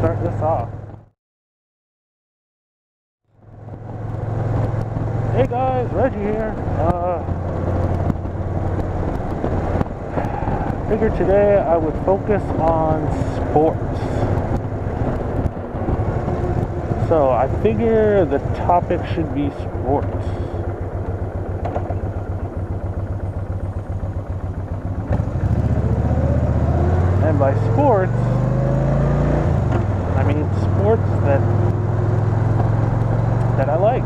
start this off. Hey guys, Reggie here. Figured today I would focus on sports. So I figure the topic should be sports. And by sports, I mean sports that I like.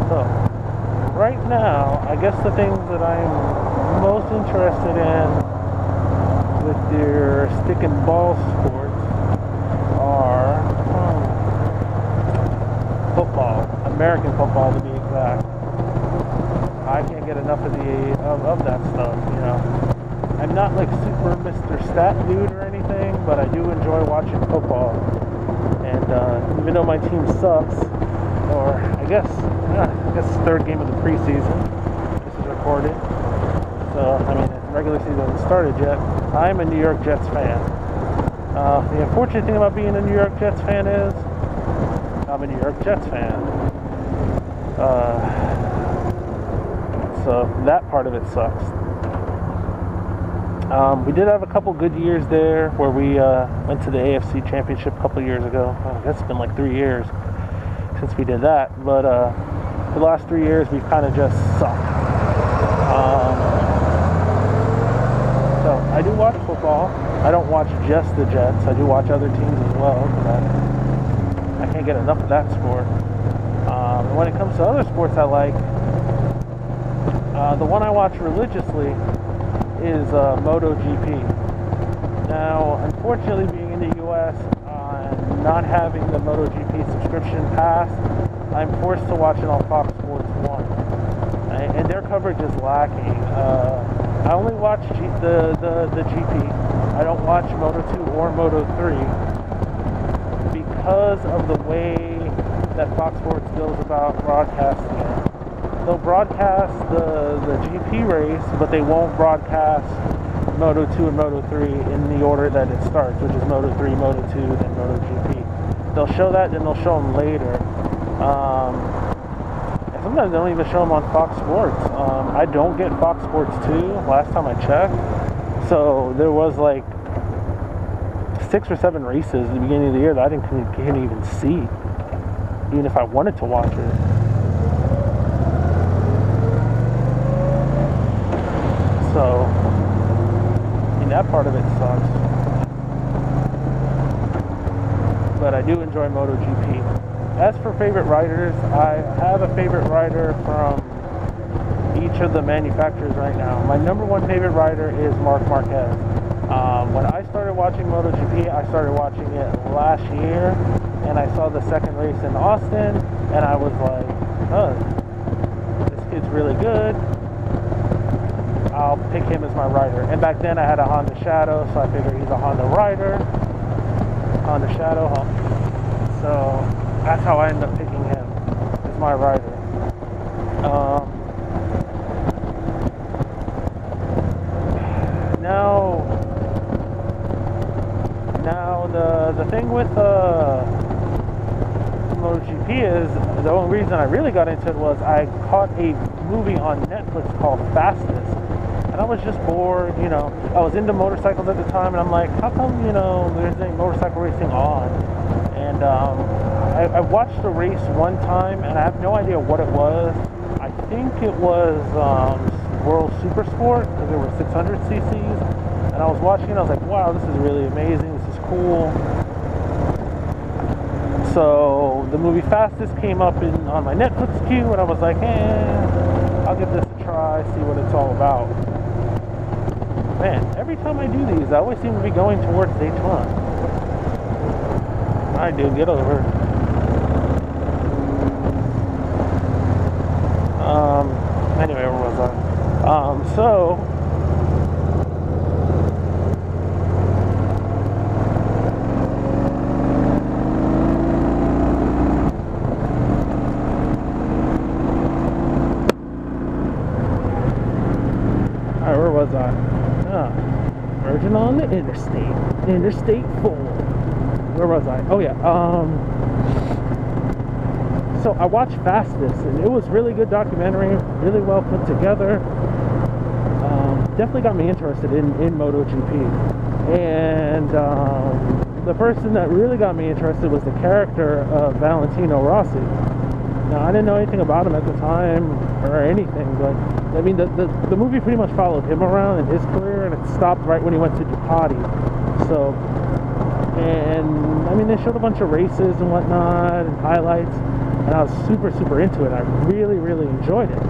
So, right now, I guess the things that I'm most interested in with your stick and ball sports are football, American football to be exact. I can't get enough of that stuff, you know. I'm not like super Mr. Stat dude or anything, but I do enjoy watching football. And even though my team sucks, or I guess it's the third game of the preseason. This is recorded. So, I mean, the regular season hasn't started yet. I'm a New York Jets fan. The unfortunate thing about being a New York Jets fan is I'm a New York Jets fan. So that part of it sucks. We did have a couple good years there where we went to the AFC Championship a couple of years ago. I guess it's been like 3 years since we did that, but the last 3 years we've kind of just sucked. So I do watch football. I don't watch just the Jets. I do watch other teams as well, because I can't get enough of that sport. And when it comes to other sports I like, the one I watch religiously is MotoGP. Now, unfortunately, being in the US, not having the MotoGP subscription pass, I'm forced to watch it on Fox Sports 1. And their coverage is lacking. I only watch the GP. I don't watch Moto2 or Moto3 because of the way that Fox Sports goes about broadcasting it. They'll broadcast the GP race, but they won't broadcast Moto2 and Moto3 in the order that it starts, which is Moto3, Moto2, then MotoGP. They'll show that, then they'll show them later. And sometimes they don't even show them on Fox Sports. I don't get Fox Sports 2 last time I checked. So there was like 6 or 7 races at the beginning of the year that I can't even see, even if I wanted to watch it. So, I mean, that part of it sucks. But I do enjoy MotoGP. As for favorite riders, I have a favorite rider from each of the manufacturers right now. My number one favorite rider is Marc Marquez. When I started watching MotoGP, I started watching it last year, and I saw the second race in Austin, and I was like, oh, this kid's really good. I'll pick him as my rider. And back then I had a Honda Shadow, so I figured he's a Honda rider. Honda Shadow, huh? So that's how I ended up picking him as my rider. Now the thing with MotoGP is, the only reason I really got into it was I caught a movie on Netflix called Fastest. And I was just bored, you know. I was into motorcycles at the time, and I'm like, how come, you know, there's any motorcycle racing on? And I watched the race one time, and I have no idea what it was. I think it was World Super Sport, because there were 600 cc's. And I was watching it, I was like, wow, this is really amazing, this is cool. So the movie Fastest came up on my Netflix queue, and I was like, I'll give this a try, see what it's all about. Man, every time I do these, I always seem to be going towards Daytona. Alright, dude, get over it. Anyway, where was I? So where was I? Virgin on the interstate. Interstate 4. Where was I? Oh yeah. So I watched Fastest, and it was really good documentary, really well put together. Definitely got me interested in MotoGP. And the person that really got me interested was the character of Valentino Rossi. Now, I didn't know anything about him at the time or anything, but I mean, the movie pretty much followed him around in his career, and it stopped right when he went to Ducati. So, and I mean, they showed a bunch of races and whatnot and highlights, and I was super into it. I really enjoyed it.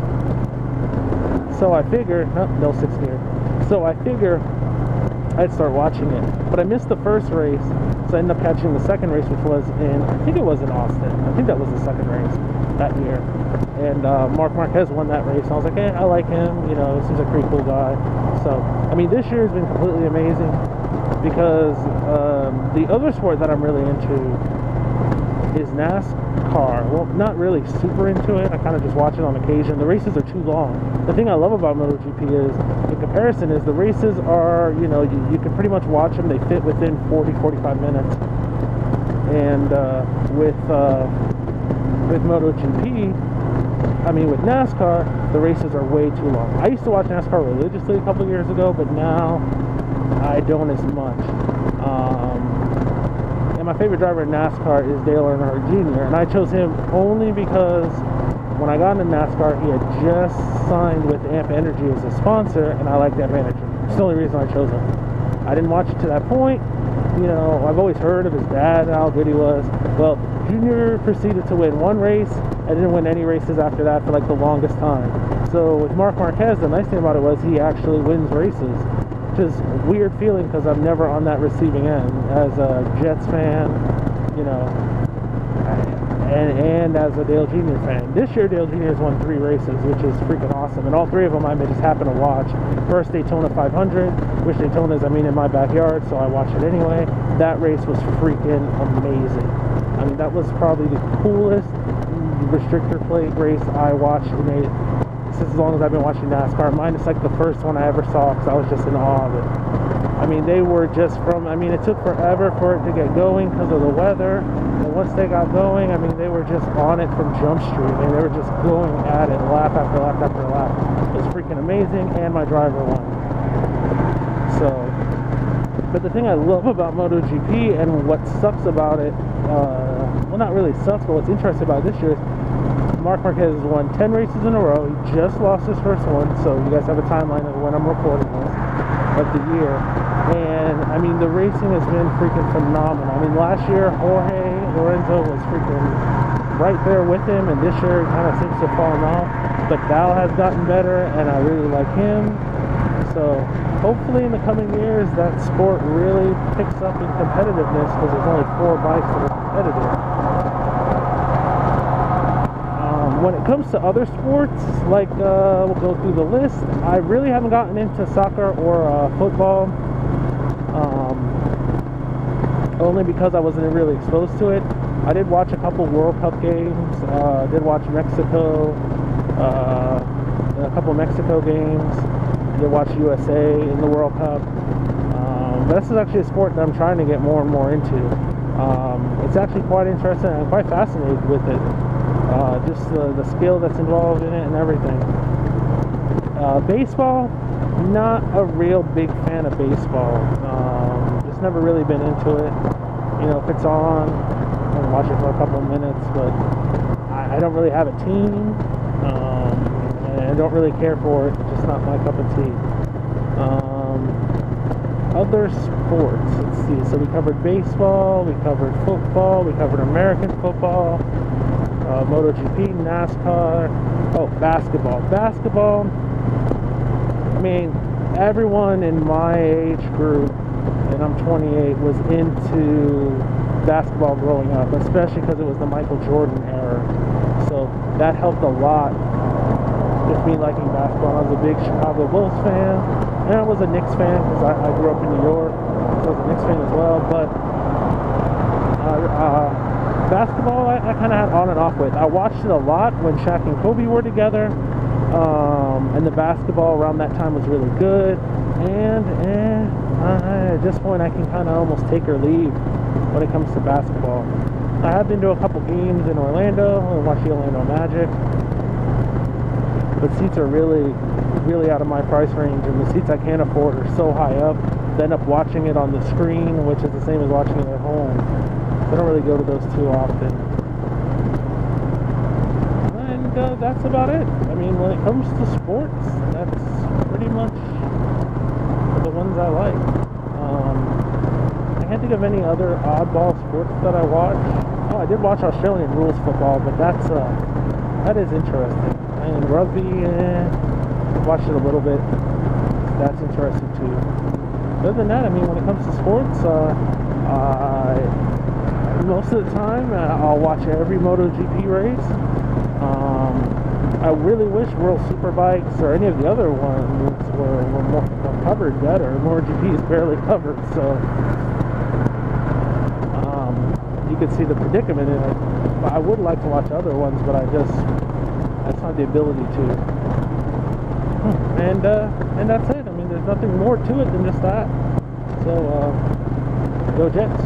So I figured, no sixth gear. So I figured I'd start watching it, but I missed the first race, so I ended up catching the second race, which was I think it was in Austin. I think that was the second race that year. And Marc Marquez won that race. I was like, I like him. You know, seems like a pretty cool guy. So, I mean, this year has been completely amazing because the other sport that I'm really into is NASCAR. Well, not really super into it. I kind of just watch it on occasion. The races are too long. The thing I love about MotoGP is, in comparison, is the races are, you know, you can pretty much watch them. They fit within 40-45 minutes. And with MotoGP, I mean, with NASCAR, the races are way too long. I used to watch NASCAR religiously a couple years ago, but now I don't as much. And my favorite driver in NASCAR is Dale Earnhardt Jr., and I chose him only because when I got into NASCAR, he had just signed with AMP Energy as a sponsor, and I liked AMP Energy. It's the only reason I chose him. I didn't watch it to that point. You know, I've always heard of his dad, how good he was. Well, Junior proceeded to win one race and didn't win any races after that for like the longest time. So with Marc Marquez, the nice thing about it was he actually wins races. Which is a weird feeling because I'm never on that receiving end as a Jets fan, you know, and as a Dale Jr. fan. This year Dale Jr. has won 3 races, which is freaking awesome, and all 3 of them I just happen to watch. First Daytona 500, which Daytona is, I mean, in my backyard, so I watch it anyway. That race was freaking amazing. I mean, that was probably the coolest restrictor plate race I watched in as long as I've been watching NASCAR. Mine is like the first one I ever saw because I was just in awe of it. I mean, they were just I mean, it took forever for it to get going because of the weather. And once they got going, I mean, they were just on it from Jump Street. I mean, they were just going at it lap after lap after lap. It was freaking amazing, and my driver won. So, but the thing I love about MotoGP and what sucks about it, well, not really sucks, but what's interesting about this year is Marc Marquez has won 10 races in a row. He just lost his first one, so you guys have a timeline of when I'm recording this, of the year. And, I mean, the racing has been freaking phenomenal. I mean, last year, Jorge Lorenzo was freaking right there with him, and this year he kind of seems to have fallen off. But Val has gotten better, and I really like him. So, hopefully in the coming years, that sport really picks up in competitiveness because there's only 4 bikes that are competitive. When it comes to other sports, like we'll go through the list, I really haven't gotten into soccer or football, only because I wasn't really exposed to it. I did watch a couple World Cup games, did watch Mexico, a couple Mexico games, did watch USA in the World Cup. But this is actually a sport that I'm trying to get more and more into. It's actually quite interesting, and I'm quite fascinated with it. Just the skill that's involved in it and everything. Baseball, not a real big fan of baseball. Just never really been into it. You know, if it's on, I'll watch it for a couple of minutes, but I don't really have a team, and I don't really care for it. It's just not my cup of tea. Other sports, let's see. So we covered baseball, we covered football, we covered American football, MotoGP, NASCAR. Oh, basketball. Basketball, I mean, everyone in my age group, and I'm 28, was into basketball growing up, especially because it was the Michael Jordan era. So that helped a lot with me liking basketball. I was a big Chicago Bulls fan, and I was a Knicks fan because I grew up in New York, so I was a Knicks fan as well. But basketball, I kind of had on and off with. I watched it a lot when Shaq and Kobe were together, and the basketball around that time was really good. And At this point, I can kind of almost take or leave when it comes to basketball. I have been to a couple games in Orlando and watched the Orlando Magic, but seats are really out of my price range, and the seats I can't afford are so high up. I end up watching it on the screen, which is the same as watching it at home. I don't really go to those too often. And that's about it. I mean, when it comes to sports, that's pretty much the ones I like. I can't think of any other oddball sports that I watch. Oh, I did watch Australian rules football, but that is interesting. And rugby, I've watched it a little bit. That's interesting too. Other than that, I mean, when it comes to sports, most of the time I'll watch every MotoGP race. I really wish World Superbikes or any of the other ones were more covered better. MotoGP is barely covered, so you can see the predicament in it. I would like to watch other ones, but I just have the ability to. And that's it. I mean, there's nothing more to it than just that. So, go Jets.